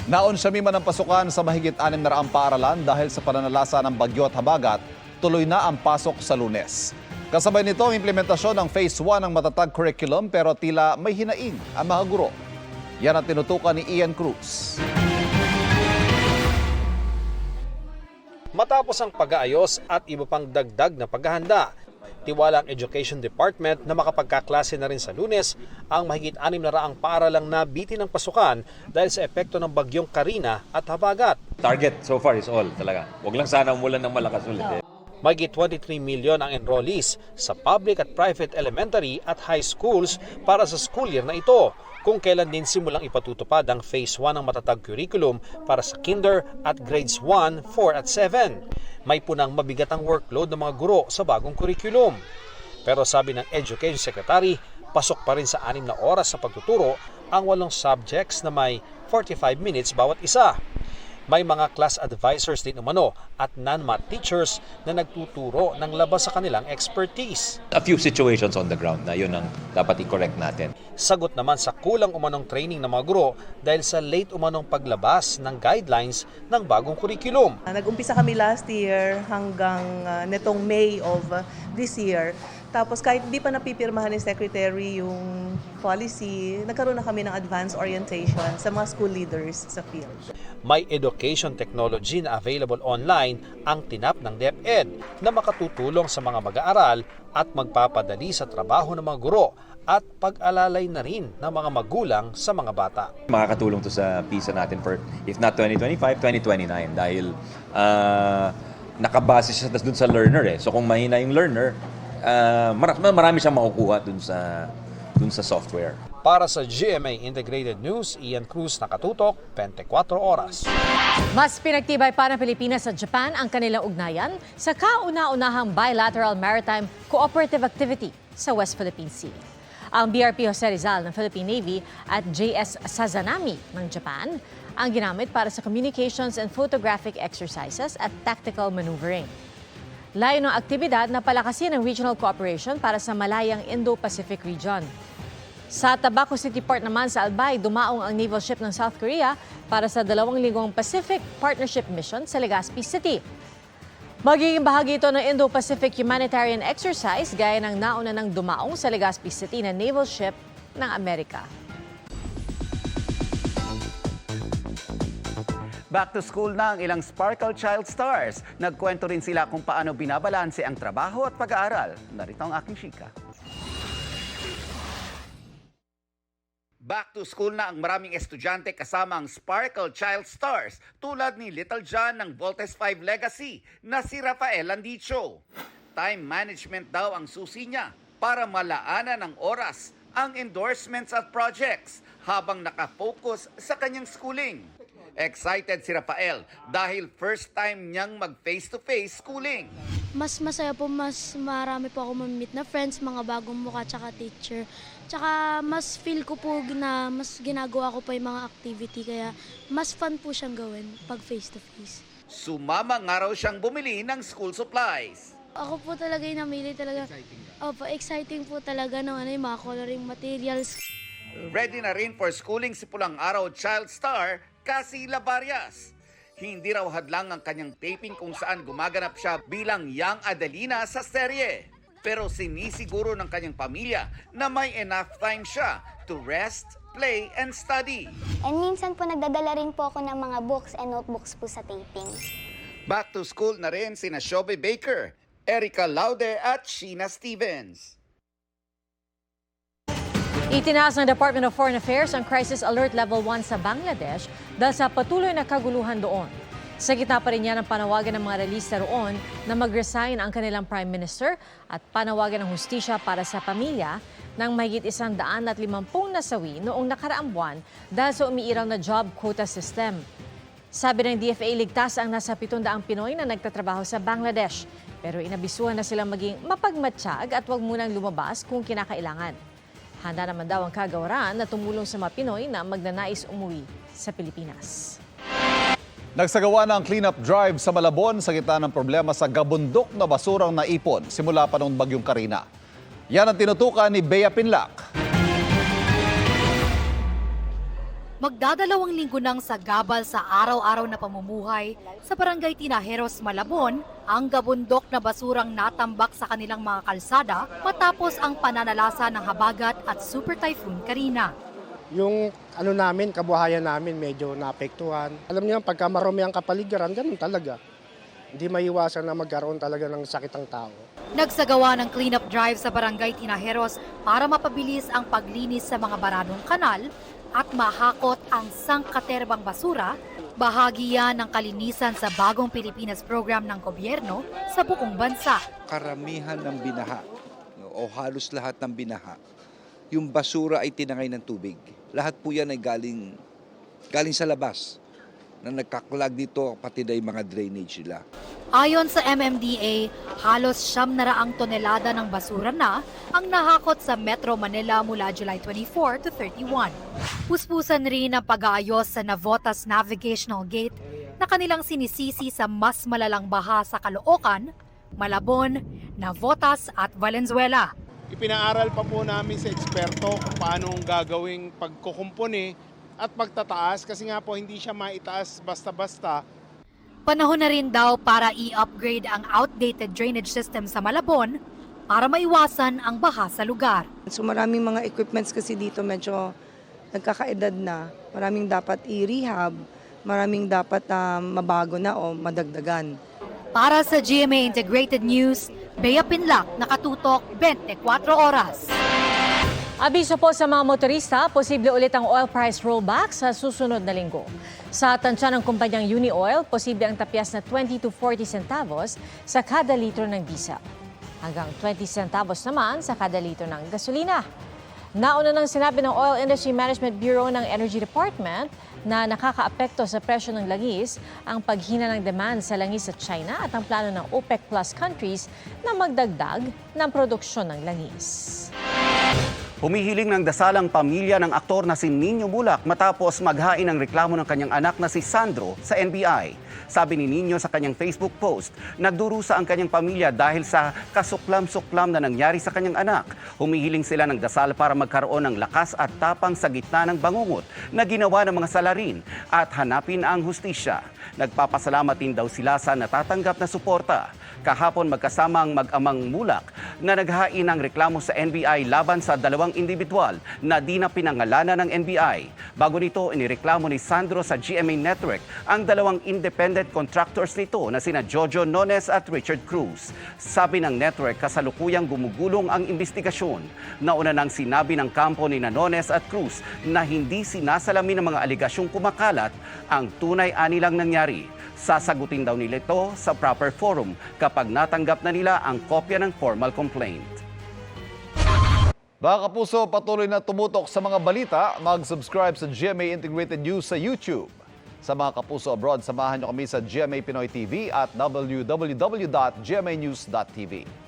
Naon siya man ng pasukan sa mahigit 600 paaralan dahil sa pananalasa ng bagyo at habagat, tuloy na ang pasok sa Lunes. Kasabay nito ang implementasyon ng Phase 1 ng matatag curriculum pero tila may hinaing ang mga guro. Yan ang tinutukan ni Ian Cruz. Matapos ang pag-aayos at iba pang dagdag na paghahanda, tiwala ang Education Department na makapagkaklase na rin sa Lunes ang mahigit 600 paaralang nabitin ng pasukan dahil sa epekto ng bagyong Karina at habagat. Target so far is all talaga. Huwag lang sana umulan ng malakas ulit. Mahigit 23 milyon ang enrollees sa public at private elementary at high schools para sa school year na ito, kung kailan din simulang ipatutupad ang Phase 1 ng matatag curriculum para sa kinder at grades 1, 4 at 7. May punang mabigat ang workload ng mga guro sa bagong curriculum. Pero sabi ng Education Secretary, pasok pa rin sa 6 na oras sa pagtuturo ang 8 subjects na may 45 minutes bawat isa. May mga class advisors din umano at non-math teachers na nagtuturo ng labas sa kanilang expertise. A few situations on the ground na yun ang dapat i-correct natin. Sagot naman sa kulang umanong training ng mga guro dahil sa late umanong paglabas ng guidelines ng bagong curriculum. Nag-umpisa kami last year hanggang netong May of this year. Tapos kahit hindi pa napipirmahan ni Secretary yung policy, nagkaroon na kami ng advance orientation sa mga school leaders sa field. May education technology na available online ang tinap ng DepEd na makatutulong sa mga mag-aaral at magpapadali sa trabaho ng mga guro at pag-alalay na rin ng mga magulang sa mga bata. Makakatulong to sa PISA natin for, if not 2025, 2029 dahil nakabase siya dun sa learner eh. So kung mahina yung learner, marami siyang makukuha dun sa software. Para sa GMA Integrated News, Ian Cruz, nakatutok, 24 oras. Mas pinagtibay pa ng Pilipinas at Japan ang kanilang ugnayan sa kauna-unahang bilateral maritime cooperative activity sa West Philippine Sea. Ang BRP Jose Rizal ng Philippine Navy at JS Sazanami ng Japan ang ginamit para sa communications and photographic exercises at tactical maneuvering. Layo ng aktibidad na palakasin ang regional cooperation para sa malayang Indo-Pacific region. Sa Tabaco City Port naman sa Albay, dumaong ang naval ship ng South Korea para sa 2 linggong Pacific Partnership Mission sa Legazpi City. Magiging bahagi ito ng Indo-Pacific Humanitarian Exercise gaya ng nauna ng dumaong sa Legazpi City na naval ship ng Amerika. Back to school na ang ilang Sparkle Child Stars. Nagkwento rin sila kung paano binabalanse ang trabaho at pag-aaral. Narito ang aking chika. Back to school na ang maraming estudyante kasama ang Sparkle Child Stars tulad ni Little John ng Voltes 5 Legacy na si Rafael Landicho. Time management daw ang susi niya para malaanan ng oras ang endorsements at projects habang nakafocus sa kanyang schooling. Excited si Rafael dahil first time niyang mag face-to-face schooling. Mas masaya po, mas marami po ako mamit na friends, mga bagong mukha, tsaka teacher. Tsaka mas feel ko po na mas ginagawa ko pa yung mga activity, kaya mas fun po siyang gawin pag face-to-face. Sumama nga raw siyang bumili ng school supplies. Ako po talaga yung namili talaga. Opo, exciting po talaga ng yung mga coloring materials. Ready na rin for schooling si Pulang Araw Child Star, Cassie Labarias. Hindi raw hadlang ang kanyang taping kung saan gumaganap siya bilang young Adelina sa serye. Pero sinisiguro ng kanyang pamilya na may enough time siya to rest, play, and study. And minsan po nagdadala rin po ako ng mga books and notebooks po sa taping. Back to school na rin sina Shobe Baker, Erica Laude at Sheena Stevens. Itinaas ng Department of Foreign Affairs ang Crisis Alert Level 1 sa Bangladesh dahil sa patuloy na kaguluhan doon. Sa gitna pa rin niya ng panawagan ng mga relista roon na mag-resign ang kanilang Prime Minister at panawagan ng hustisya para sa pamilya ng mahigit 150 nasawi noong nakaraang buwan dahil sa umiiral na job quota system. Sabi ng DFA, ligtas ang nasa 700 Pinoy na nagtatrabaho sa Bangladesh. Pero inabisuhan na silang maging mapagmatsyag at huwag munang lumabas kung kinakailangan. Handa naman daw ang kagawaran na tumulong sa mga Pinoy na magnanais umuwi sa Pilipinas. Nagsagawa na ang cleanup drive sa Malabon sa gitna ng problema sa gabundok na basurang naipon simula pa noong bagyong Karina. Yan ang tinutukan ni Bea Pinlac. Magdadalawang linggo nang sagabal sa araw-araw na pamumuhay sa Barangay Tinajeros, Malabon, ang gabundok na basurang natambak sa kanilang mga kalsada matapos ang pananalasa ng habagat at Super Typhoon Karina. Yung namin, kabuhayan namin medyo naapektuhan. Alam niyo, pagka marumi ang kapaligiran, ganun talaga. Hindi maiwasan na magkaroon talaga ng sakit ang tao. Nagsagawa ng cleanup drive sa Barangay Tinajeros para mapabilis ang paglinis sa mga baranong kanal at mahakot ang sangkaterbang basura, bahagi yan ng kalinisan sa Bagong Pilipinas program ng gobyerno sa buong bansa. Karamihan ng binaha o halos lahat ng binaha, yung basura ay tinangay ng tubig. Lahat po yan ay galing sa labas na nagkaklag dito pati na yung mga drainage nila. Ayon sa MMDA, halos 700 tonelada ng basura na ang nahakot sa Metro Manila mula July 24 to 31. Puspusan rin ang pag-aayos sa Navotas Navigational Gate na kanilang sinisisi sa mas malalang baha sa Caloocan, Malabon, Navotas at Valenzuela. Ipinaaral pa po namin sa eksperto kung paano gagawing pagkukumpuni at pagtataas kasi nga po hindi siya maitaas basta-basta. Panahon na rin daw para i-upgrade ang outdated drainage system sa Malabon para maiwasan ang baha sa lugar. So maraming mga equipments kasi dito medyo nagkakaedad na. Maraming dapat i-rehab, maraming dapat mabago na o madagdagan. Para sa GMA Integrated News, Bea Pinlac, nakatutok 24 oras. Abiso po sa mga motorista, posible ulit ang oil price rollback sa susunod na linggo. Sa tansya ng kumpanyang Unioil, posible ang tapyas na 20 to 40 centavos sa kada litro ng diesel. Hanggang 20 centavos naman sa kada litro ng gasolina. Nauna nang sinabi ng Oil Industry Management Bureau ng Energy Department na nakakaapekto sa presyo ng langis ang paghina ng demand sa langis sa China at ang plano ng OPEC Plus countries na magdagdag ng produksyon ng langis. Humihiling ng dasalang pamilya ng aktor na si Nino Mulak matapos maghain ng reklamo ng kanyang anak na si Sandro sa NBI. Sabi ni Nino sa kanyang Facebook post, nagdurusa ang kanyang pamilya dahil sa kasuklam-suklam na nangyari sa kanyang anak. Humihiling sila ng dasal para magkaroon ng lakas at tapang sa gitna ng bangungot na ginawa ng mga salarin at hanapin ang hustisya. Nagpapasalamat din daw sila sa natatanggap na suporta. Kahapon magkasama ang mag-amang Mulak na naghain ng reklamo sa NBI laban sa dalawang individual na di na pinangalanan ng NBI. Bago nito, inireklamo ni Sandro sa GMA Network ang dalawang independent contractors nito na sina Jojo Nones at Richard Cruz. Sabi ng network, kasalukuyang gumugulong ang investigasyon. Nauna nang sinabi ng kampo ni Nones at Cruz na hindi sinasalamin ng mga aligasyong kumakalat, ang tunay ani lang nangyari. Sasagutin daw nila ito sa proper forum kapag natanggap na nila ang kopya ng formal complaint. Mga kapuso, patuloy na tumutok sa mga balita. Mag-subscribe sa GMA Integrated News sa YouTube. Sa mga kapuso abroad, samahan niyo kami sa GMA Pinoy TV at www.gmanews.tv.